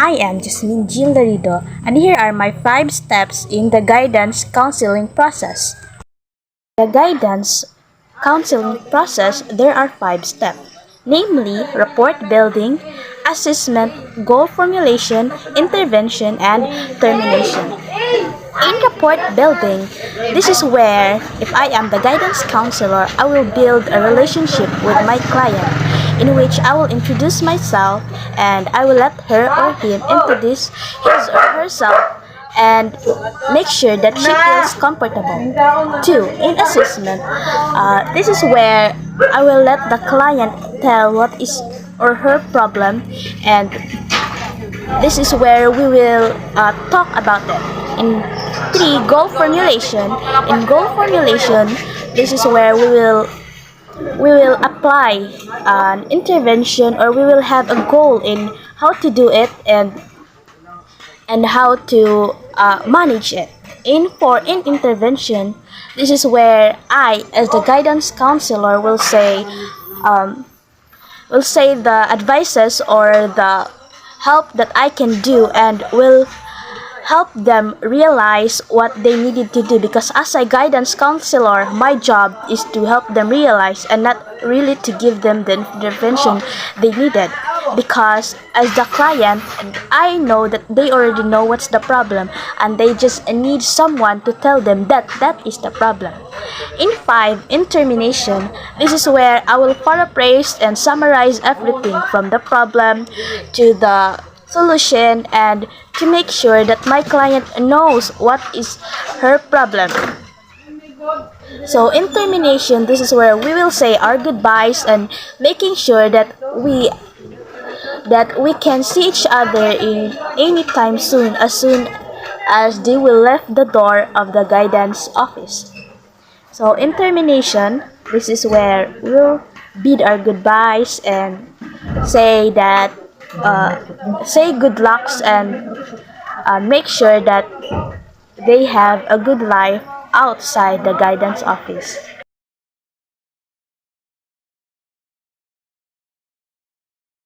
I am Jasmine Jean Larido, and here are my 5 steps in the guidance counseling process. The guidance counseling process, there are 5 steps, namely report building, assessment, goal formulation, intervention, and termination. In rapport building, this is where, if I am the guidance counselor, I will build a relationship with my client in which I will introduce myself and I will let her or him introduce his or herself and make sure that she feels comfortable. 2. In assessment, this is where I will let the client tell what is or her problem, and this is where we will talk about it. In 3, goal formulation. In goal formulation, this is where we will apply an intervention, or we will have a goal in how to do it and how to manage it. In 4, in intervention, this is where I, as the guidance counselor, will say the advices or the help that I can do, and will help them realize what they needed to do, because as a guidance counselor, my job is to help them realize and not really to give them the intervention they needed, because as the client, I know that they already know what's the problem and they just need someone to tell them that that is the problem. In 5, in termination, this is where I will paraphrase and summarize everything from the problem to the solution, and to make sure that my client knows what is her problem. So in termination, this is where we will say our goodbyes and making sure that we can see each other in any time soon as they will left the door of the guidance office. So in termination, this is where we'll bid our goodbyes and say that say good lucks, and make sure that they have a good life outside the guidance office.